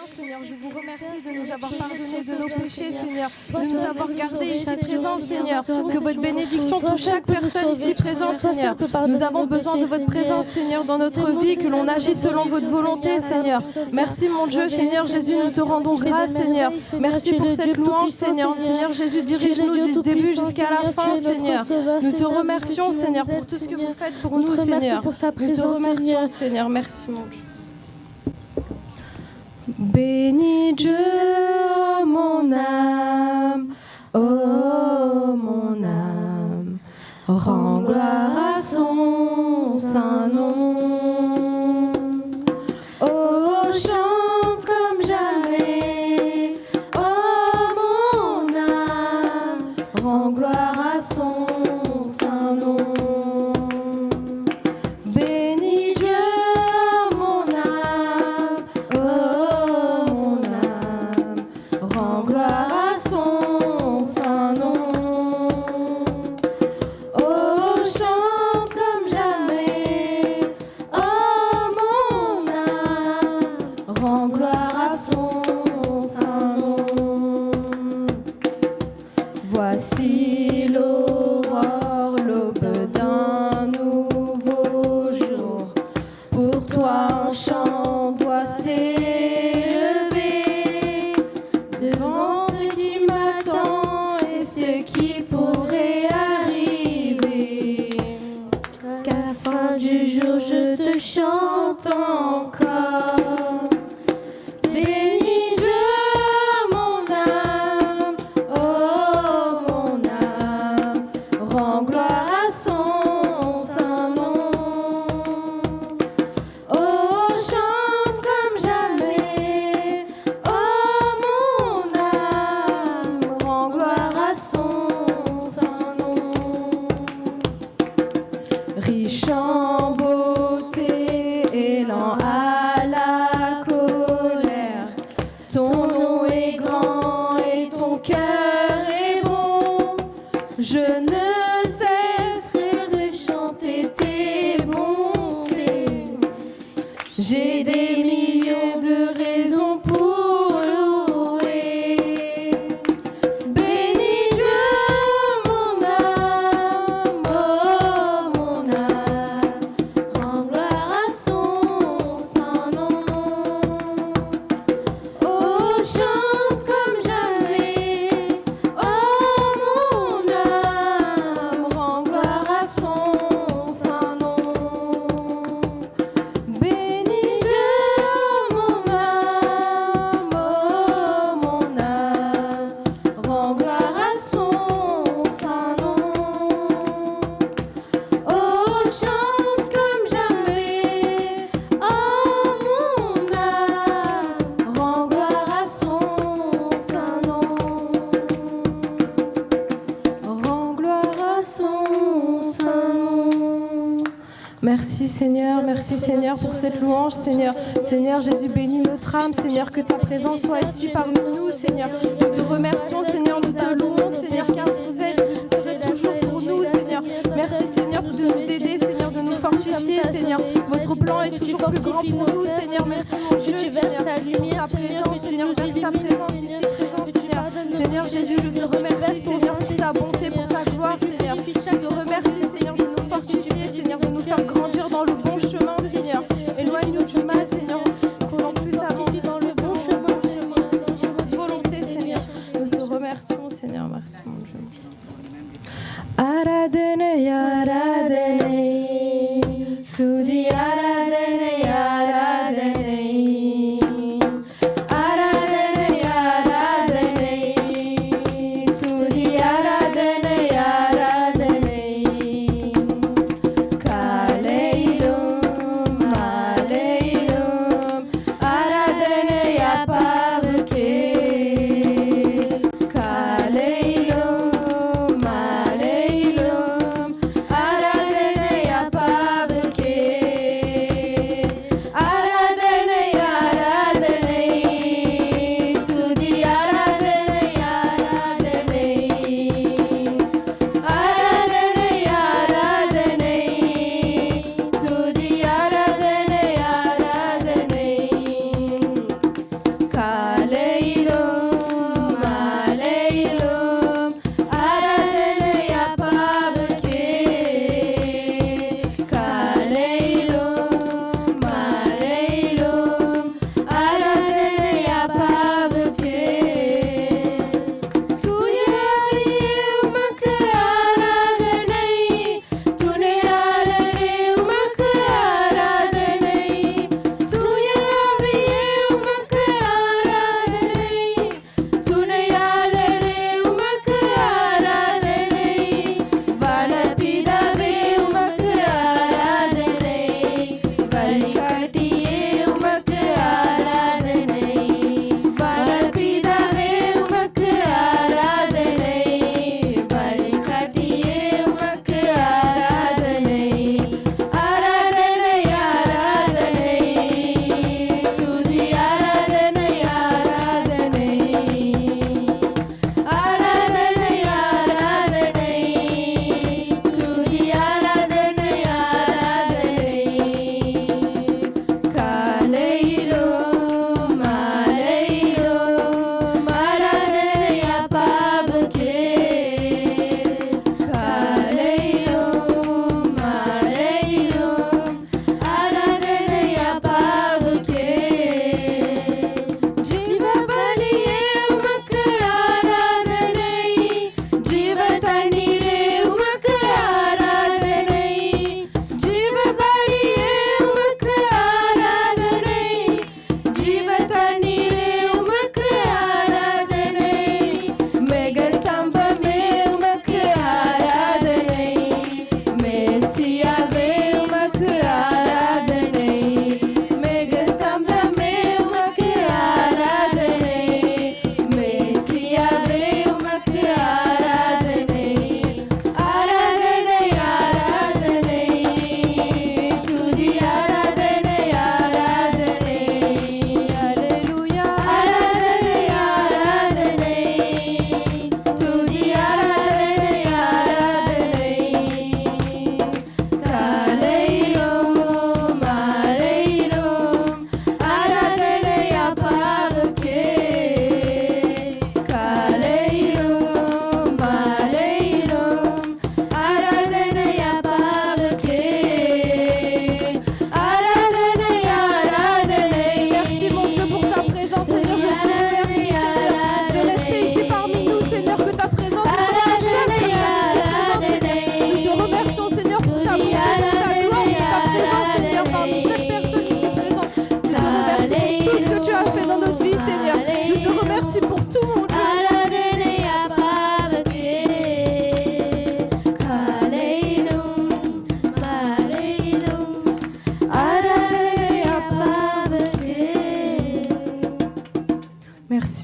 Seigneur, je vous remercie de nous avoir pardonné de nos péchés, Seigneur, de nous avoir gardés ici présents, Seigneur. Que votre bénédiction touche chaque personne ici présente, Seigneur. Nous avons besoin de votre présence, Seigneur, dans notre vie, que l'on agisse selon votre volonté, Seigneur. Merci, mon Dieu, Seigneur Jésus, nous te rendons grâce, Seigneur. Merci pour cette louange, Seigneur. Seigneur Jésus, dirige-nous du début jusqu'à la fin, Seigneur. Nous te remercions, Seigneur, pour tout ce que vous faites pour nous, Seigneur. Nous te remercions, Seigneur. Merci, mon Dieu. Bénis Dieu, oh mon âme, oh mon âme, rends gloire à son saint nom. Oh, chante comme jamais, oh mon âme, rends gloire à son saint nom. Bénis Dieu, mon âme, oh mon âme, rends gloire à son saint nom. Oh, chante comme jamais, oh mon âme, rends gloire à son saint nom. Voici l'aurore, l'aube d'un nouveau jour. Pour toi un chant doit s'élever devant ce qui m'attend et ce qui pourrait arriver. Qu'à la fin du jour je te chante encore. Bénis Dieu, mon âme, oh mon âme, rends gloire à son saint nom. Oh, chante comme jamais, oh mon âme, rends gloire à son saint nom. Riche en beauté et lent à la colère, ton nom est grand et ton cœur est bon. Je ne cesserai de chanter tes bontés. J'ai des millions de raisons pour louer. Bénis Dieu, mon âme, oh mon âme, rends gloire à son saint nom. Oh, chante comme jamais, oh mon âme, rends gloire à son saint nom. Bénis Dieu, mon âme, oh mon âme, rends gloire à son saint nom. Oh, chante comme jamais, oh mon âme, rends gloire à son saint nom. Rends gloire à son saint nom. Merci Seigneur pour cette louange, Seigneur. Seigneur Jésus, bénis notre âme, Seigneur, que ta présence soit ici parmi nous, Seigneur. Nous te remercions, Seigneur, nous te louons, Seigneur, car vous êtes, vous serez toujours pour nous, Seigneur. Merci, Seigneur, de nous aider, Seigneur, de nous fortifier, Seigneur. Votre plan est toujours plus grand pour nous, Seigneur. Merci, mon Dieu, tu verses ta lumière, ta présence, Seigneur, Seigneur, verse ta présence ici, présence, Seigneur. Seigneur Jésus, je te remercie, Seigneur, pour ta bonté, pour ta gloire, Seigneur. Je te remercie, Seigneur, de nous fortifier, Seigneur, de nous faire grandir dans le bon chemin, Seigneur. Éloigne-nous du mal, Seigneur, qu'on en puisse avancer dans le bon chemin, Seigneur. Sur votre volonté, Seigneur. Nous te remercions, Seigneur. Merci, mon Dieu. Aradene, aradene, tu dis aradene, aradene. Aradene, aradene, tu dis aradene, aradene.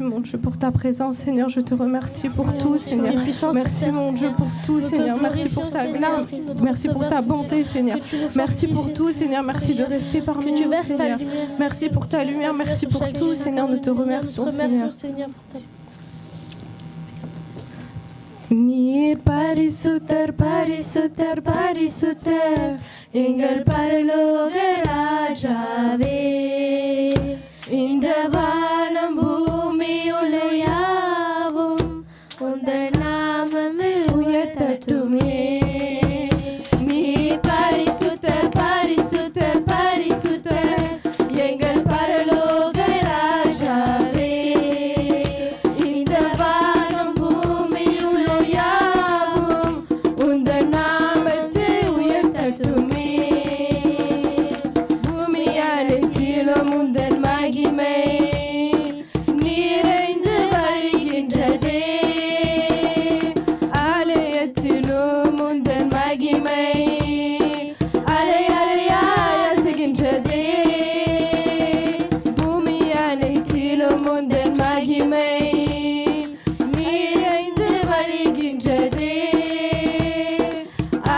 Merci mon Dieu pour ta présence, Seigneur. Je te remercie pour tout, Seigneur. Merci mon Dieu pour tout, Seigneur. Merci pour ta gloire. Merci pour ta bonté, Seigneur. Merci pour tout, Seigneur. Merci de rester parmi nous, Seigneur. Merci pour ta lumière. Merci pour tout, Seigneur. Nous te remercions, Seigneur. நீர் பரிசுத்தர் பரிசுத்தர் பரிசுத்தர் எங்கள் பரலோக ராஜாவே இந்த வானம் பூமி உலயாவும் உந்தன் நாமமே உயர்த்தட்டுமே நீர் பரிசுத்தர் பரிசுத்தர் பரிசுத்தர் எங்கள் பரலோக ராஜாவே இந்த வானம் பூமி உலயாவும் உந்தன் நாமத்தை உயர்த்தட்டுமே பூமி அனைத்திலும் உந்தன் மகிமை நிறைந்து வழிகின்றதே ஆலயத்திலும் உந்தன் மகிமை அலை அலையாய் அசைகின்றதே பூமி அனைத்திலும் உந்தன் மகிமை நிறைந்து வழிகின்றதே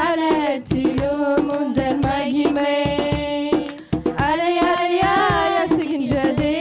ஆலயத்திலும் உந்தன் மகிமை அலை அலையாய் அசைகின்றதே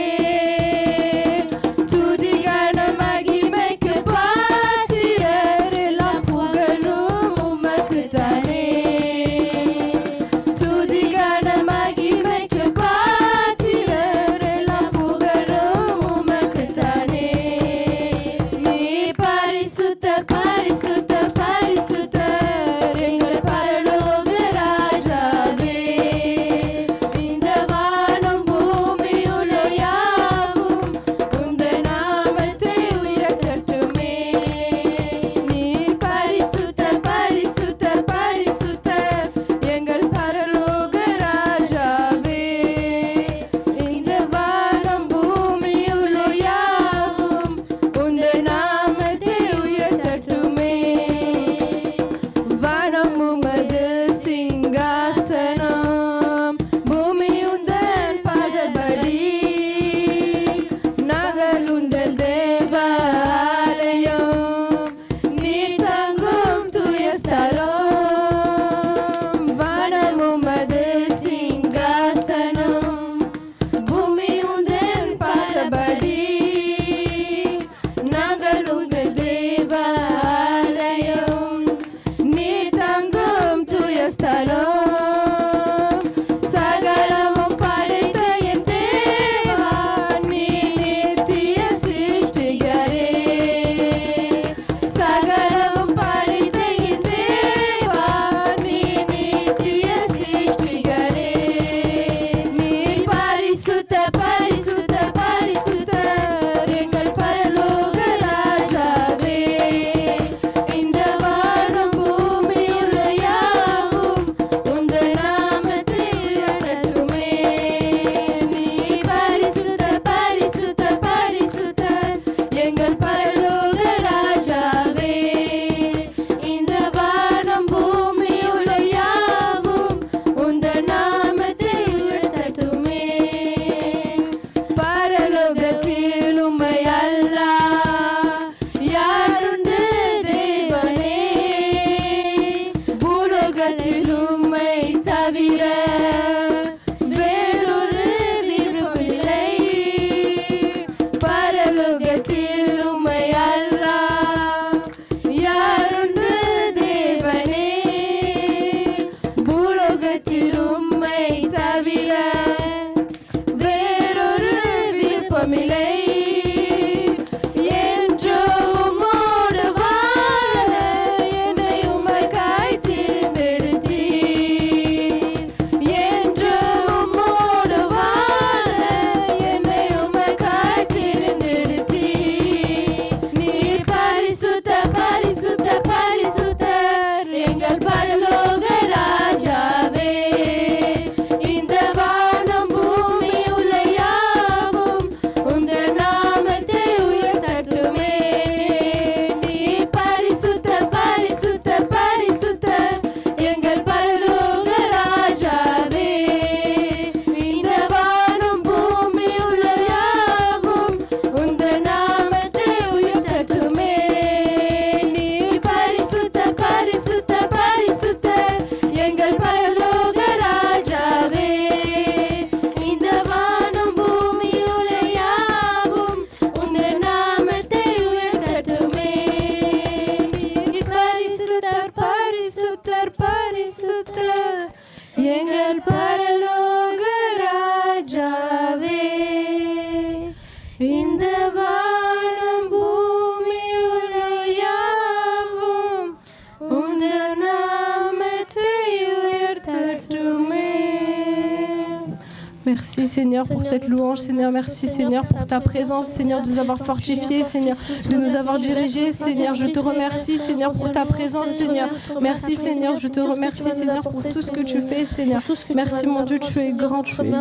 Seigneur pour cette louange, Seigneur. Merci Seigneur pour ta présence, Seigneur, de nous avoir fortifiés, Seigneur, de nous avoir dirigés, Seigneur. Je te remercie, Seigneur, pour ta présence, Seigneur. Merci Seigneur, je te remercie, Seigneur, pour tout ce que tu fais, Seigneur. Merci mon Dieu, tu es grand, tu es.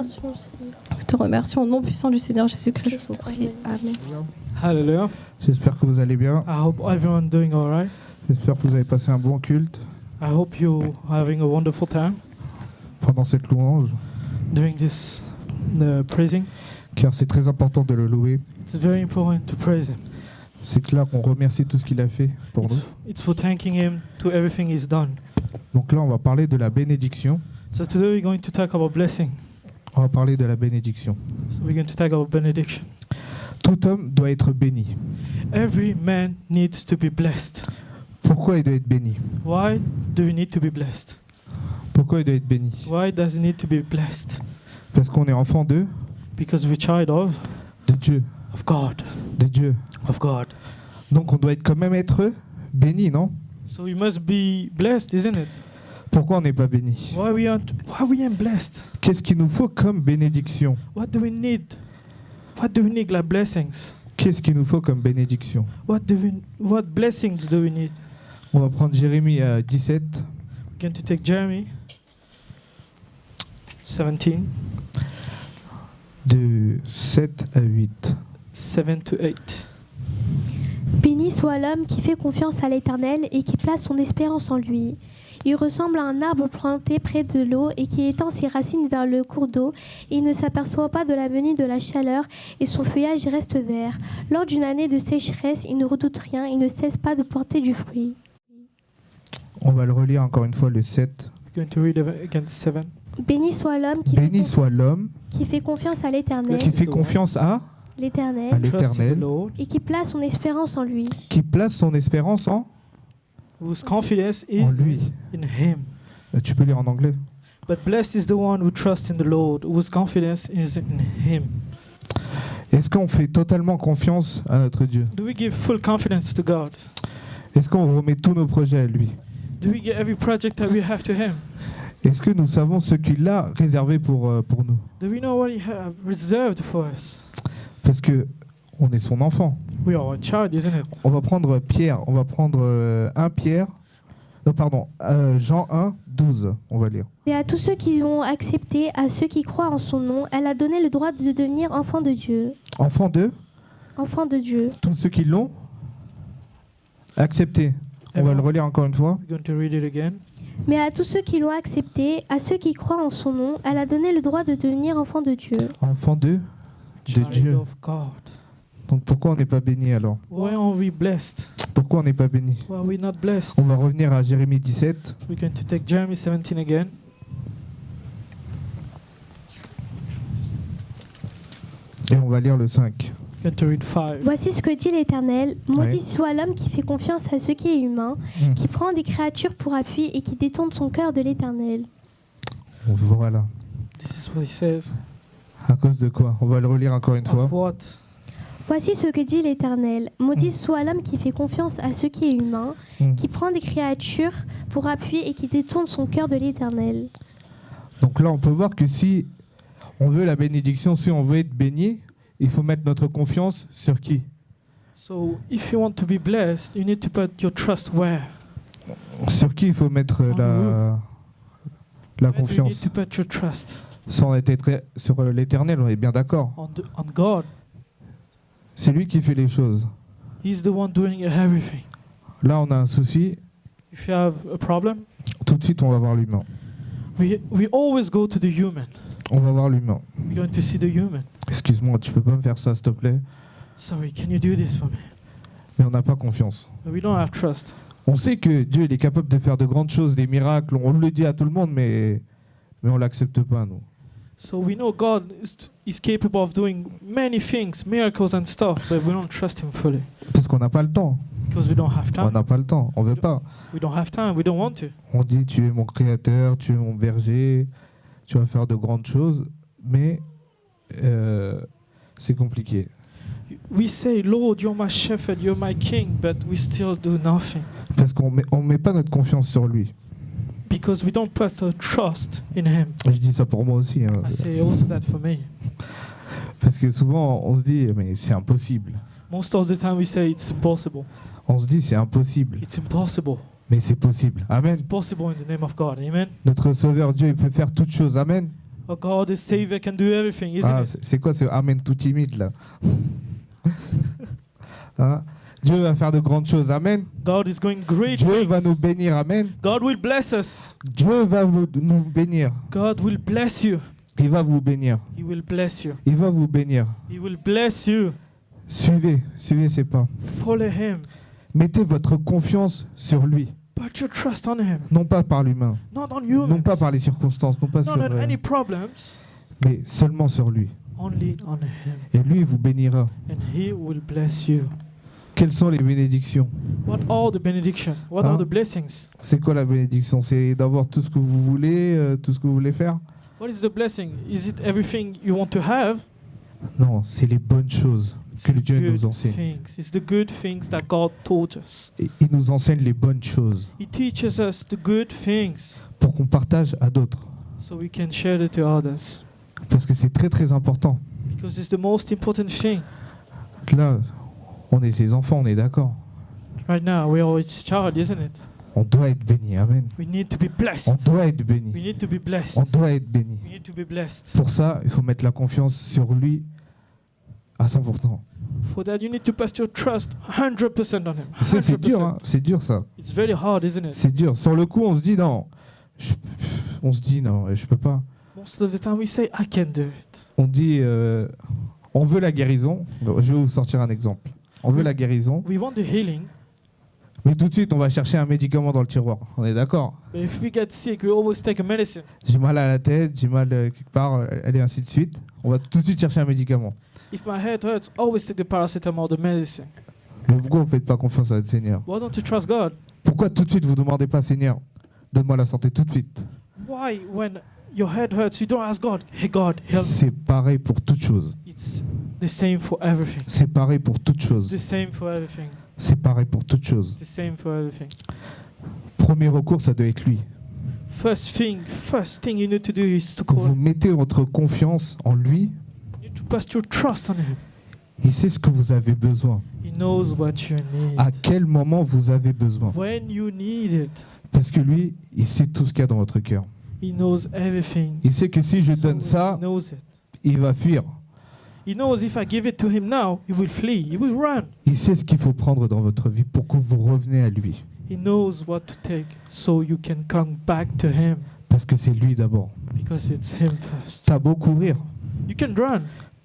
Je te remercie au nom puissant du Seigneur Jésus-Christ. Je vous prie. Amen. Hallelujah. J'espère que vous allez bien. I hope everyone doing all right. J'espère que vous avez passé un bon culte I hope you having a wonderful time pendant cette louange, doing this praising. car c'est très important de le louer. It's very important to praise Him. C'est clair qu'on remercie tout ce qu'il a fait pour nous. It's for thanking Him to everything He's done. Donc là, on va parler de la bénédiction. So today we're going to talk about blessing. On va parler de la bénédiction. So we're going to talk about benediction. Tout homme doit être béni. Every man needs to be blessed. Pourquoi il doit être béni? Why do we need to be blessed? Pourquoi il doit être béni? Why does he need to be blessed? Parce qu'on est enfant Because we're child de Dieu, of God, de Dieu. of God. Donc on doit quand même être béni, non? So we must be blessed, isn't it? Pourquoi on n'est pas béni? Why we aren't blessed? Qu'est-ce qu'il nous faut comme bénédiction? What do we need? What do we need like blessings? Qu'est-ce qu'il nous faut comme bénédiction? What blessings do we need? On va prendre Jérémie 17. We're going to take Jeremy 17, de 7 à 8. 7 to 8. Béni soit l'homme qui fait confiance à l'Éternel et qui place son espérance en lui. Il ressemble à un arbre planté près de l'eau et qui étend ses racines vers le cours d'eau. Il ne s'aperçoit pas de la venue de la chaleur et son feuillage reste vert. Lors d'une année de sécheresse, il ne redoute rien, il ne cesse pas de porter du fruit. On va le relire encore une fois, le 7. We're going to read again 7. Béni soit l'homme Béni soit l'homme qui fait confiance à l'Éternel, qui fait confiance à l'Éternel Trust in the l'Éternel, Lord, et qui place son espérance en lui. qui place son espérance en whose confidence is lui. in Him. Tu peux lire en anglais. But blessed is the one who trusts in the Lord, whose confidence is in Him. Est-ce qu'on fait totalement confiance à notre Dieu? Do we give full confidence to God? Est-ce qu'on remet tous nos projets à lui? Do we give every project that we have to Him? Est-ce que nous savons ce qu'il a réservé pour nous? Do we know what He has reserved for us? Parce que on est son enfant. We are a child, isn't it? On va prendre Pierre, on va prendre 1 Pierre. Non, pardon, Jean 1, 12, on va lire. Mais à tous ceux qui l'ont accepté, à ceux qui croient en son nom, elle a donné le droit de devenir enfants de Dieu. Enfants de Enfants de Dieu. tous ceux qui l'ont accepté. On va le relire encore une fois. We're going to read it again. Mais à tous ceux qui l'ont accepté, à ceux qui croient en son nom, elle a donné le droit de devenir enfants de Dieu. Enfants de Child Dieu. of God. Donc pourquoi on n'est pas béni alors? Why are we blessed? Pourquoi on n'est pas béni? Why are we not blessed? On va revenir à Jérémie 17. We're going to take Jeremy 17 again. Et on va lire le 5. We're going to read 5. Voici ce que dit l'Éternel. Maudit Ouais. soit l'homme qui fait confiance à ce qui est humain, qui prend des créatures pour appui et qui détourne son cœur de l'Éternel. Voilà. This is what he says. À cause de quoi? On va le relire encore une fois. Of what? Voici ce que dit l'Éternel. Maudit soit l'homme qui fait confiance à ce qui est humain, qui prend des créatures pour appui et qui détourne son cœur de l'Éternel. Donc là, on peut voir que si on veut la bénédiction, si on veut être béni, il faut mettre notre confiance sur qui? So, if you want to be blessed, you need to put your trust where? Sur qui il faut mettre la Where do you need confiance? to put your trust? Sans être sur l'Éternel, on est bien d'accord. On God. C'est lui qui fait les choses. He's the one doing everything. Là, on a un souci. If you have a problem, Tout de suite, on va voir l'humain. we always go to the human. On va voir l'humain. We're going to see the human. Excuse-moi, tu peux pas me faire ça, s'il te plaît? Sorry, can you do this for me? Mais on n'a pas confiance. But we don't have trust. On sait que Dieu il est capable de faire de grandes choses, des miracles. On le dit à tout le monde, mais on l'accepte pas, nous. So we know God is capable of doing many things, miracles and stuff, but we don't trust Him fully Parce qu'on n'a pas le temps. because we don't have On time. n'a pas le temps. On veut pas. We don't have time. We don't want to. On dit tu es mon créateur, tu es mon berger, tu vas faire de grandes choses, mais c'est compliqué. We say, Lord, you're my shepherd, you're my king, but we still do nothing Parce qu'on met pas notre confiance sur lui. because we don't put our trust in Him. Je dis ça pour moi aussi. Hein. I say also that for me. Parce que souvent, on se dit, mais c'est impossible. Most of the time we say it's impossible. On se dit, c'est impossible. It's impossible. Mais c'est possible. Amen. It's possible in the name of God. Amen. Notre Sauveur Dieu, il peut faire toutes choses. Amen. Oh, God, the Savior can do everything, isn't Ah, it? c'est quoi ce Amen tout timide là? Hein? Dieu va faire de grandes choses. Amen. God is going great Dieu va nous things. bénir. Amen. God will bless us. Dieu va nous bénir. God will bless you. Il va vous bénir. He will bless you. Il va vous bénir. He will bless you. Suivez ses pas. Follow Him. Mettez votre confiance sur lui. Put your trust on Him. Non pas par l'humain, Not on humans. non pas par les circonstances, non pas Not sur, on any problems. mais seulement sur lui. Only on Him. Et lui vous bénira. And He will bless you. Quelles sont les bénédictions? What are the benedictions? What Hein? are the blessings? C'est quoi la bénédiction? C'est d'avoir tout ce que vous voulez, tout ce que vous voulez faire? What is the blessing? Is it everything you want to have? Non, c'est les bonnes choses It's que the Dieu nous good enseigne. things. It's the good things that God taught us. Et il nous enseigne les bonnes choses He teaches us the good things pour qu'on partage à d'autres. so we can share it to others. Parce que c'est très très important. Because it's the most important thing. Là, on est ses enfants, on est d'accord. Right now, we are His child, isn't it? On doit être béni. Amen. We need to be On blessed. doit être We béni. need to be On blessed. doit être béni. We need to be blessed. Pour ça, il faut mettre la confiance sur lui à 100%. For that, you need to place your trust 100% on Him. Ça, c'est dur, 100%. hein. C'est dur ça. It's very hard, isn't it? C'est dur. Sur le coup, on se dit non. On se dit non, je peux pas. Most of the time, we say, I can do it. On dit on veut la guérison. Bon, je vais vous sortir un exemple. On veut la guérison, We want the healing, mais tout de suite, on va chercher un médicament dans le tiroir. On est d'accord? but if we get sick, we always take a medicine. J'ai mal à la tête, j'ai mal quelque part, et ainsi de suite. On va tout de suite chercher un médicament. If my head hurts, always take the paracetamol, the medicine. Mais pourquoi vous ne faites pas confiance à votre Seigneur? Why don't you trust God? Pourquoi tout de suite vous ne demandez pas, Seigneur, donne-moi la santé tout de suite? Why, when your head hurts, you don't ask God, hey God, help me. C'est pareil pour toute chose. It's the same for everything. C'est pareil pour toute It's chose. the same for everything. C'est pareil pour toute chose. It's the same for everything. Premier recours, ça doit être lui. First thing you need to do is to Quand vous call. mettez votre confiance en lui, You need to put your trust on Him. il sait ce que vous avez besoin. He knows what you need. À quel moment vous avez besoin. When you need it, Parce que lui, il sait tout ce qu'il y a dans votre cœur. He knows everything. Il sait que si je So donne ça, He knows it. il va fuir. He knows if I give it to Him now, He will flee. He will run. Il sait ce qu'il faut prendre dans votre vie pour que vous reveniez à lui. He knows what to take so you can come back to Him Parce que c'est lui d'abord. because it's Him first. T'as beau courir, You can run.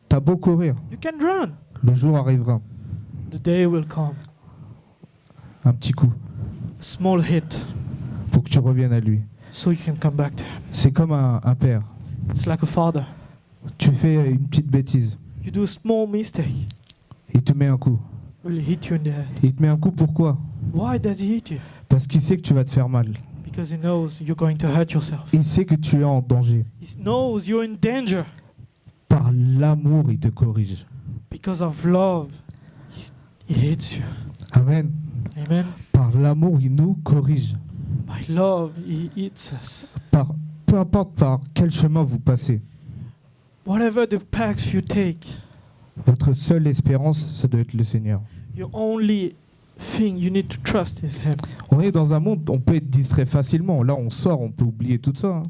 t'as beau courir, You can run. le jour arrivera. The day will come. Un petit coup A small hit pour que tu reviennes à lui. so you can come back to Him. C'est comme un père. It's like a father. Tu fais une petite bêtise, You do a small mistake, il te met un coup. will hit you in the head. Il te met un coup pourquoi? Why does He hit you? Parce qu'il sait que tu vas te faire mal. Because He knows you're going to hurt yourself. Il sait que tu es en danger. He knows you're in danger. Par l'amour, il te corrige. Because of love, He hits you. Amen. Amen. Par l'amour, il nous corrige. By love, He hits us. Peu importe par quel chemin vous passez, Whatever the path you take, votre seule espérance, ça doit être le Seigneur. your only thing you need to trust is Him. On est dans un monde, on peut être distrait facilement. Là, on sort, on peut oublier tout ça. Hein.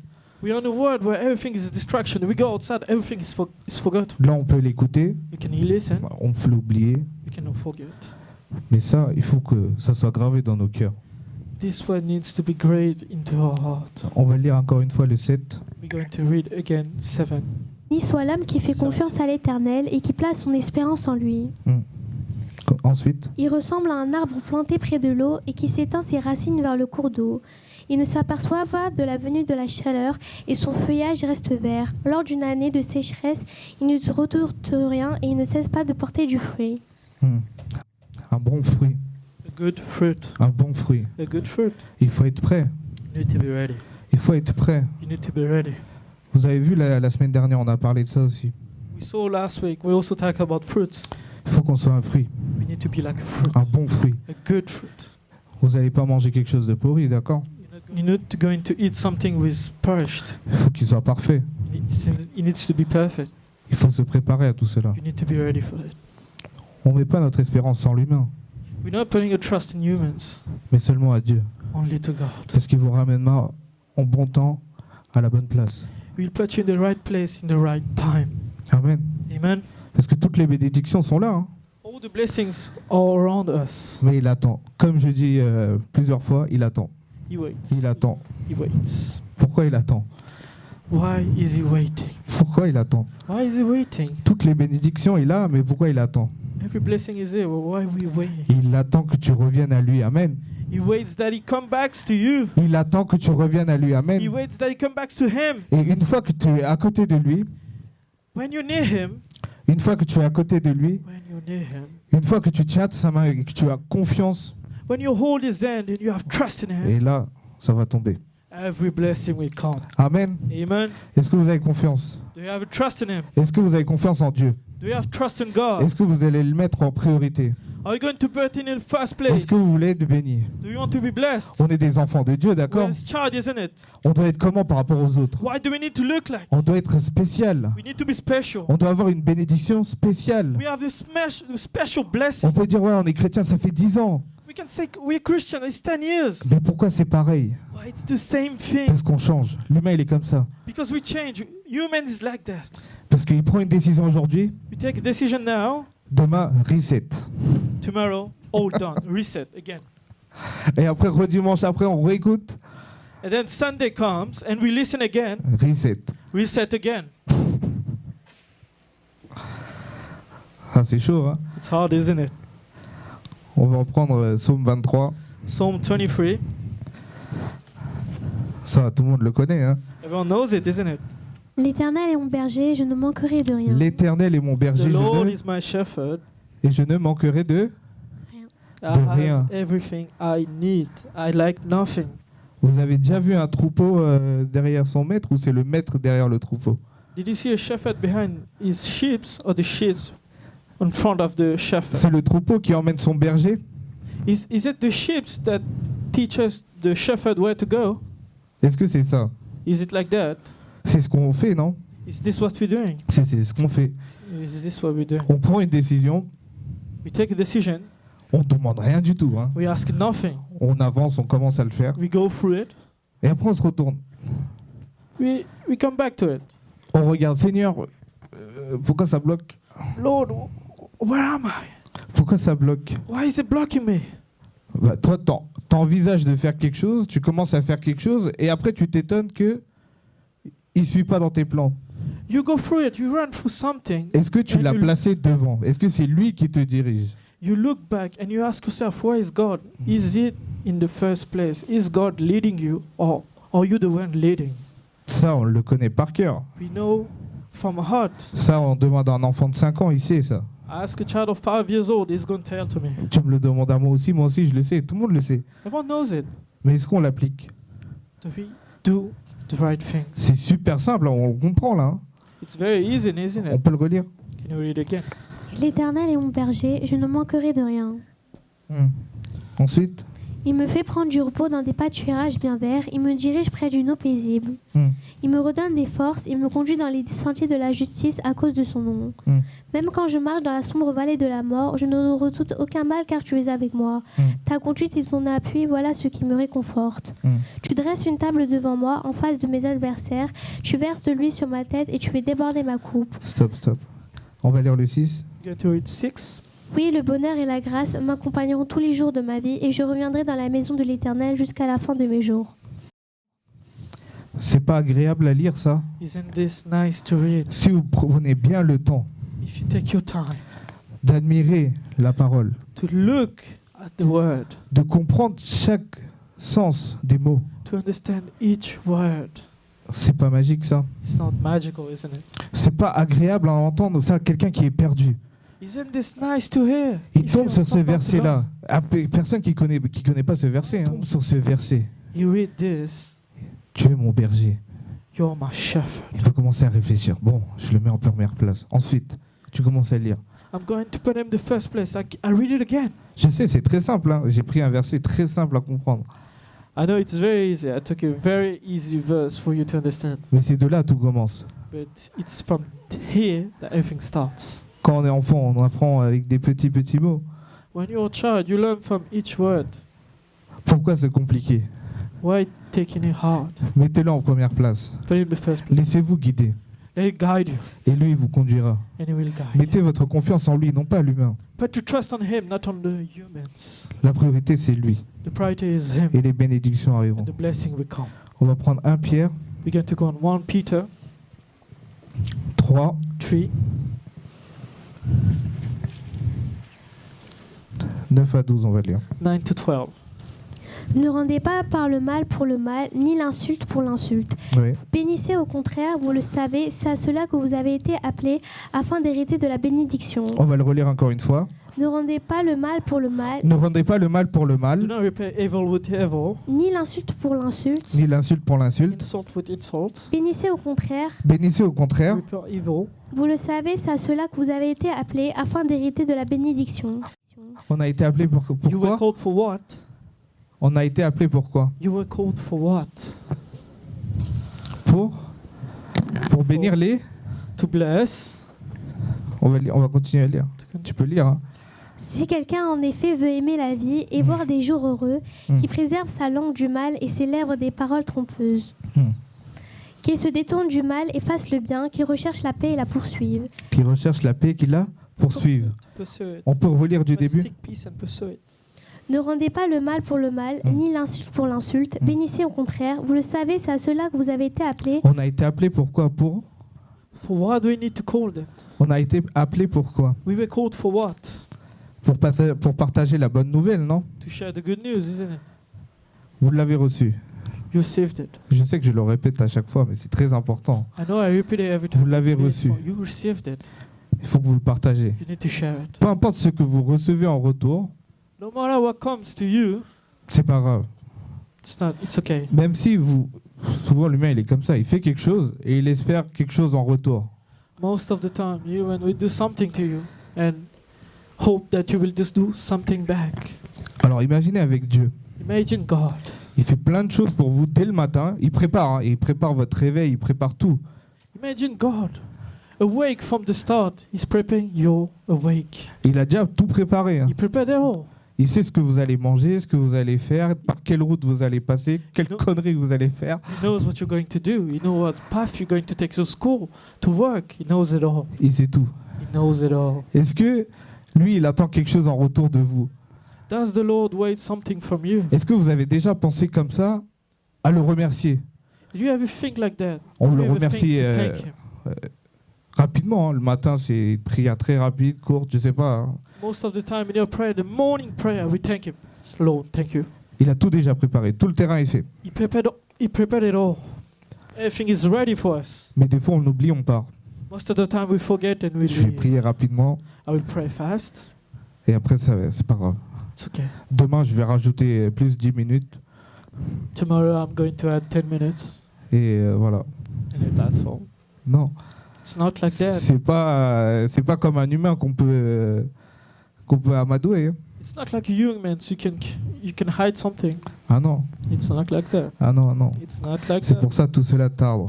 We're in a world where everything is a distraction. We go outside, everything is forgotten. Là, on peut l'écouter, You can listen, on peut l'oublier. you cannot forget. Mais ça, il faut que ça soit gravé dans nos cœurs. This word needs to be graved into our heart. On va lire encore une fois le 7. We're going to read again 7. Béni soit l'homme qui fait confiance à l'Éternel et qui place son espérance en lui. Ensuite, Il ressemble à un arbre planté près de l'eau et qui s'étend ses racines vers le cours d'eau. Il ne s'aperçoit pas de la venue de la chaleur et son feuillage reste vert. Lors d'une année de sécheresse, il ne retourne rien et il ne cesse pas de porter du fruit. un bon fruit. A good fruit. Un bon fruit. A good fruit. Il faut être prêt. You need to be ready. Il faut être prêt. You need to be ready. Vous avez vu la semaine dernière, on a parlé de ça aussi. We saw last week, we also talked about fruits. Il faut qu'on soit un fruit. We need to be like a fruit. Un bon fruit. A good fruit. Vous n'allez pas manger quelque chose de pourri, d'accord? You're not going to eat something with perished. Il faut qu'il soit parfait. It needs to be perfect. Il faut se préparer à tout cela. You need to be ready for it. On ne met pas notre espérance en l'humain, We're not putting a trust in humans, mais seulement à Dieu. only to God. Parce qu'il vous ramènera en bon temps à la bonne place. We'll put you in the right place in the right time. Amen. Amen. Parce que toutes les bénédictions sont là, hein. All the blessings are around us. Mais il attend. Comme je dis plusieurs fois, il attend. He waits. Il attend. He waits. Pourquoi il attend? Why is he waiting? Pourquoi il attend? Why is he waiting? Toutes les bénédictions, il a, mais pourquoi il attend? Every blessing is there. Well, why are we waiting? Il attend que tu reviennes à lui. Amen. He waits that he come back to you. Il attend que tu reviennes à lui. Amen. He waits that he come back to him. Et une fois que tu es à côté de lui, When you're near him, une fois que tu es à côté de lui, when you're near him, une fois que tu tiens sa main et que tu as confiance, when you hold his hand and you have trust in him, et là, ça va tomber. every blessing will come. Amen. Amen. Est-ce que vous avez confiance? Do you have a trust in him? Est-ce que vous avez confiance en Dieu? Do you have trust in God? Est-ce que vous allez le mettre en priorité? Are you going to put it in the first place? Est-ce que vous voulez être béni? Do you want to be blessed? On est des enfants de Dieu, We're d'accord? his child, isn't it? On doit être comment par rapport aux autres? Why do we need to look like? On doit être spécial. We need to be special. On doit avoir une bénédiction spéciale. We have a special blessing. On peut dire, ouais, on est chrétien, ça fait 10 ans. We can say we're Christian, it's 10 years. Mais pourquoi c'est pareil? Why it's the same thing? Parce qu'on change. L'humain, il est comme ça. Because we change. Human is like that. Parce qu'il prend une décision aujourd'hui, We take a decision now, demain, reset. tomorrow, all done, reset again. Et après, redimanche après, on réécoute, And then Sunday comes and we listen again, reset. reset again. Ah, c'est chaud, hein? It's hard, isn't it? On va reprendre Psaume 23. Psalm 23. Ça, tout le monde le connaît, hein? Everyone knows it, isn't it? L'Éternel est mon berger, je ne manquerai de rien. L'Éternel est mon The berger, Lord is my shepherd. et je ne manquerai de... I De have rien. everything I need. I like nothing. Vous avez déjà vu un troupeau derrière son maître ou c'est le maître derrière le troupeau? Did you see a shepherd behind his sheep or the sheep in front of the shepherd? C'est le troupeau qui emmène son berger? Is it the sheep that teaches the shepherd where to go? Est-ce que c'est ça? Is it like that? C'est ce qu'on fait, non? Is this what we're doing? C'est ce qu'on fait. Is this what we're doing? On prend une décision, We take a decision. on ne demande rien du tout, hein. We ask nothing. On avance, on commence à le faire, We go through it. et après on se retourne. We come back to it. On regarde, Seigneur, pourquoi ça bloque? Lord, where am I? Pourquoi ça bloque? Why is it blocking me? Bah, toi, t'envisages de faire quelque chose, tu commences à faire quelque chose, et après tu t'étonnes que il ne suit pas dans tes plans. You go through it. You run through something. Est-ce que tu And l'as you- placé devant? Est-ce que c'est lui qui te dirige? You look back and you ask yourself, where is God? Is it in the first place? Is God leading you, or are you the one leading? Ça, on le connaît par cœur. We know from heart. Ça, on demande à un enfant de 5 ans, il sait ça. Ask a child of 5 years old, he's going to tell to me. Tu me le demandes à moi aussi je le sais, tout le monde le sait. Everyone knows it. Mais est-ce qu'on l'applique? Do we do the right thing? C'est super simple, on le comprend là, hein. It's very easy, isn't On it? peut le relire. Can you read again? L'Éternel est mon berger, je ne manquerai de rien. Ensuite, Il me fait prendre du repos dans des pâturages bien verts, il me dirige près d'une eau paisible. Hmm. Il me redonne des forces, il me conduit dans les sentiers de la justice à cause de son nom. Hmm. Même quand je marche dans la sombre vallée de la mort, je ne redoute aucun mal car tu es avec moi. Hmm. Ta conduite et ton appui, voilà ce qui me réconforte. Hmm. Tu dresses une table devant moi, en face de mes adversaires, tu verses de l'huile sur ma tête et tu fais déborder ma coupe. stop. On va lire le 6. Going to read 6. Oui, le bonheur et la grâce m'accompagneront tous les jours de ma vie et je reviendrai dans la maison de l'Éternel jusqu'à la fin de mes jours. C'est pas agréable à lire ça? Isn't this nice to read? Si vous prenez bien le temps If you take your time d'admirer la parole, to look at the word, de comprendre chaque sens des mots, to understand each word, c'est pas magique ça? it's not magical, isn't it? C'est pas agréable à entendre ça, quelqu'un qui est perdu. Isn't this nice to hear? Il If tombe you're sur ce someone verset-là. lost, Personne qui connaît pas ce verset, hein. Tombe sur ce verset. You read this, Tu es mon berger. you're my shepherd. Il faut commencer à réfléchir. Bon, je le mets en première place. Ensuite, tu commences à lire. I'm going to put him the first place. I read it again. Je sais, c'est très simple, hein. J'ai pris un verset très simple à comprendre. I know it's very easy. I took a very easy verse for you to understand. Mais c'est de là tout commence. but it's from here that everything starts. Quand on est enfant, on apprend avec des petits mots. When you're a child, you learn from each word. Pourquoi c'est compliqué? Why taking it hard? Mettez-le en première place. Put it in the first place. Laissez-vous guider. Let it guide you, Et lui, il vous conduira. and He will guide Mettez you. votre confiance en lui, non pas à l'humain. But to trust on Him, not on the humans. La priorité, c'est lui. The priority is Him, Et les bénédictions and arriveront. the blessing will come. On va prendre 1 Pierre We're going to go on 1 Peter 3, 3, 9 à 12, on va lire. 9 to 12. Ne rendez pas par le mal pour le mal, ni l'insulte pour l'insulte. Oui. Bénissez au contraire, vous le savez, c'est à cela que vous avez été appelés, afin d'hériter de la bénédiction. On va le relire encore une fois. Ne rendez pas le mal pour le mal, Ne rendez pas le mal pour le Do mal, not repay evil with evil, ni l'insulte pour l'insulte. ni l'insulte pour l'insulte. insult with insult. Bénissez au contraire, Bénissez au contraire. Repay evil. vous le savez, c'est à cela que vous avez été appelés, afin d'hériter de la bénédiction. On a été appelé You were pourquoi? called for what? On a été appelé pourquoi? You were called for what? Pour bénir les. To bless. On va continuer à lire. Tu peux lire. Hein. Si quelqu'un en effet veut aimer la vie et voir des jours heureux, qui préserve sa langue du mal et ses lèvres des paroles trompeuses, qu'il se détourne du mal et fasse le bien, qu'il recherche la paix et la poursuive. Qui recherche la paix, qui la poursuive. Pursue it. On peut relire du début. Seek peace and pursue it. Ne rendez pas le mal pour le mal, ni l'insulte pour l'insulte. Bénissez au contraire. Vous le savez, c'est à cela que vous avez été appelés. On a été appelé pourquoi? Pour. For what do we need to call them? On a été appelé pourquoi? We were called for what? Pour partager la bonne nouvelle, non? To share the good news, isn't it? Vous l'avez reçu. You received it. Je sais que je le répète à chaque fois, mais c'est très important. I know I repeat it every time. Vous l'avez It's very reçu. important. You received it. Il faut que vous le partagez. You need to share it. Peu importe ce que vous recevez en retour, No matter what comes to you, c'est pas grave. it's okay. Même si vous, souvent l'humain il est comme ça, il fait quelque chose et il espère quelque chose en retour. Most of the time, you and we do something to you and hope that you will just do something back. Alors imaginez avec Dieu, Imagine God. il fait plein de choses pour vous dès le matin, il prépare votre réveil, il prépare tout. Imagine God. Awake from the start. He's preparing your awake. Il a déjà tout préparé. Hein. He prepared it all. Il sait ce que vous allez manger, ce que vous allez faire, par quelle route vous allez passer, quelles Non. conneries vous allez faire. He knows what you're going to do. He knows what path you're going to take to school, to work. He knows it all. Il sait tout. He knows it all. Est-ce que lui, il attend quelque chose en retour de vous? Does the Lord wait something from you? Est-ce que vous avez déjà pensé comme ça à le remercier? Do you ever think like that? On Do le you ever remercie think to thank Him? rapidement. Hein. Le matin, c'est une prière très rapide, courte, je sais pas. Hein. Most of the time in your prayer, the morning prayer, we thank Him. Lord, thank you. Il a tout déjà préparé. Tout le terrain est fait. He prepared it all. Everything is ready for us. Mais des fois, on oublie, on part. Most of the time we forget and we Je vais leave. prier rapidement. I will pray fast. Et après, c'est pas grave. It's okay. Demain, je vais rajouter plus 10 minutes. Tomorrow I'm going to add 10 minutes. Et voilà. And then that's all. Non. It's not like that. C'est pas comme un humain qu'on peut amadouer. Hein. It's not like a human, so you can hide something. Ah non. It's not like that. Ah non, non. It's not like C'est that. pour ça tout cela tarde.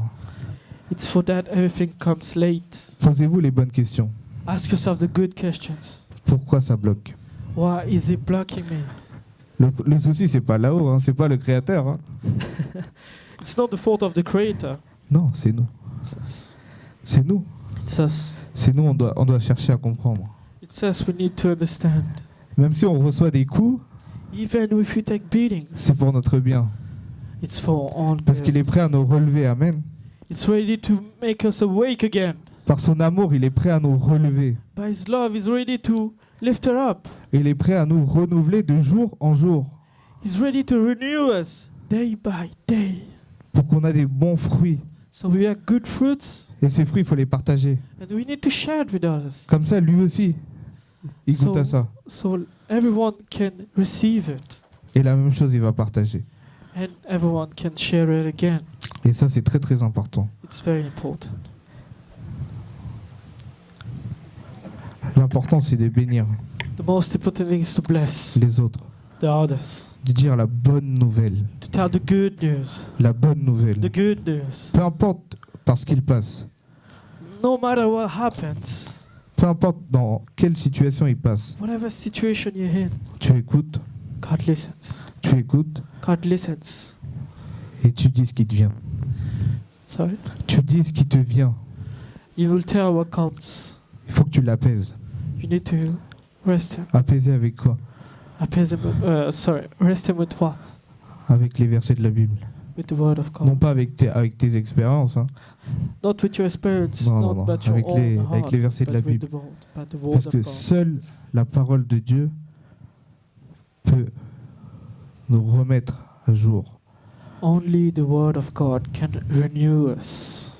It's for that everything comes late. Posez-vous les bonnes questions. Ask yourself the good questions. Pourquoi ça bloque? Why is it blocking me? Le souci, c'est pas là-haut, hein, c'est pas le créateur. Hein. It's not the fault of the creator. Non, c'est nous. It's us. C'est nous. It's us. C'est nous, on doit chercher à comprendre. It's us we need to understand. Même si on reçoit des coups, Even if you take beatings, c'est pour notre bien. it's for our Parce qu'il good. est prêt à nous relever. Amen. It's ready to make us awake again. Par son amour, il est prêt à nous relever. By His love, He's ready to lift her up. Et il est prêt à nous renouveler de jour en jour. He's ready to renew us day by day. Pour qu'on ait des bons fruits. So we have good fruits, Et ces fruits, il faut les partager. and we need to share it with others. Comme ça, lui aussi, il So- goûte à ça. So everyone can receive it, Et la même chose, il va partager. and everyone can share it again. Et ça, c'est très très important. It's very important. L'important, c'est de bénir The most important thing is to bless les autres. the others, De dire la bonne nouvelle. to tell the good news, La bonne nouvelle. the good news. Peu importe par ce qu'il passe. no matter what happens, peu importe dans quelle situation il passe, whatever situation you're in, tu écoutes, God listens. tu écoutes God listens. et tu dis ce qui te vient. Sorry? Tu dis ce qui te vient. He will tell what comes. Il faut que tu l'apaises. You need to rest him. Apaiser avec quoi? Rest him with what? Avec les versets de la Bible. With the word of God. Non pas avec tes expériences, hein, Not with your experience, Non, not non, but your avec own les- heart, avec les versets de la but with Bible. but the word parce of que God. seule la parole de Dieu peut nous remettre à jour, Only the word of God can renew us,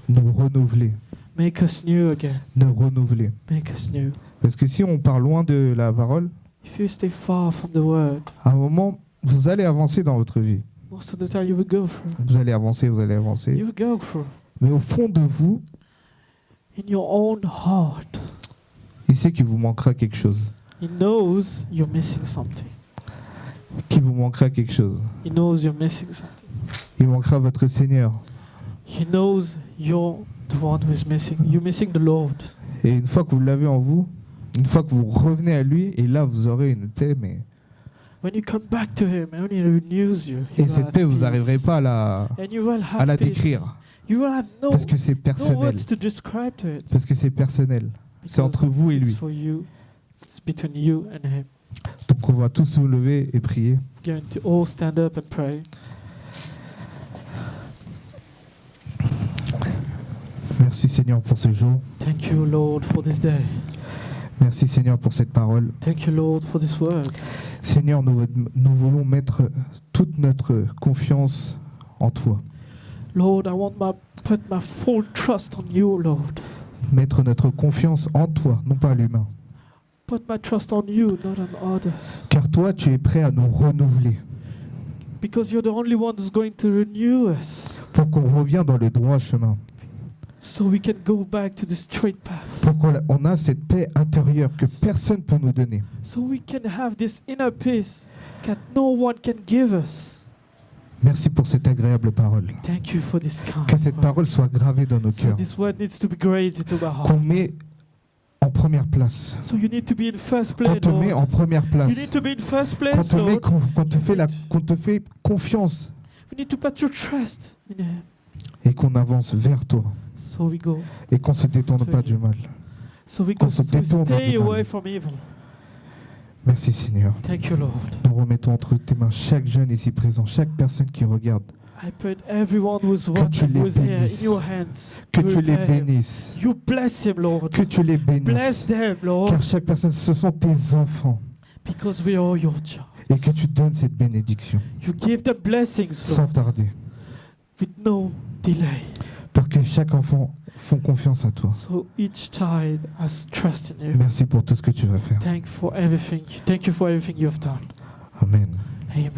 nous renouveler, make us new again, nous renouveler. make us new. Parce que si on part loin de la parole, If you stay far from the word, à un moment, vous allez avancer dans votre vie. most of the time you will go through. Vous allez avancer, vous allez avancer. You will go through. Mais au fond de vous, In your own heart, il sait qu'il vous manquera quelque chose. he knows you're missing something. Qu'il vous manquera quelque chose. He knows you're missing something. Il manquera votre Seigneur. He knows you're the one who is missing. You're missing the Lord. Et une fois que vous l'avez en vous, une fois que vous revenez à lui, et là vous aurez une paix, mais... When you come back to him and he renews you, Et cette paix, vous n'arriverez pas and you will have à la peace. décrire. You will have no, Parce que c'est no personnel. words to describe to it. Parce que c'est personnel. C'est entre vous et It's lui. for you. It's between you and him. Donc on va tous nous lever et prier. We're going to all stand up and pray. Merci Seigneur pour ce jour. Thank you, Lord, for this day. Merci Seigneur pour cette parole. Thank you, Lord, for this word. Seigneur, nous voulons mettre toute notre confiance en toi. Lord, I want put my full trust on you, Lord. Mettre notre confiance en toi, non pas à l'humain. Put my trust on you, not on others. Car toi, tu es prêt à nous renouveler Because you're the only one who's going to renew us. pour qu'on revienne dans le droit chemin. So we can go back to the straight path. Pour qu'on a cette paix intérieure que personne ne peut nous donner. So we can have this inner peace that no one can give us. Merci pour cette agréable parole. Thank you for this kind. Que cette parole soit gravée dans nos So cœurs. this word needs to be great into my heart. Qu'on met en première place. So you need to be in first Qu'on place, te met Lord. en première You need place. to be in first Qu'on place, te, met, Lord. qu'on te fait confiance We need to put your trust in Him. et qu'on avance vers toi. So we go. Et qu'on ne se détourne pas du mal. So we go Qu'on se to détourne stay du mal. away from evil. Merci Seigneur. Thank you, Lord. Nous remettons entre tes mains chaque jeune ici présent, chaque personne qui regarde. I put everyone who's tu watching, les who's here, in bénisses. your hands. Que tu les Prepare him. bénisses. You bless him, Lord. Que tu les Bless bénisses. them, Lord. Car chaque personne, ce sont tes enfants. Because we are your child. Et que tu donnes cette bénédiction You give them blessings, sans Lord, tarder. with no delay. Pour que chaque enfant font confiance à toi. So each child has trust in you. Merci pour tout ce que tu vas faire. Thank you for everything. Thank you for everything you have done. Amen. Amen.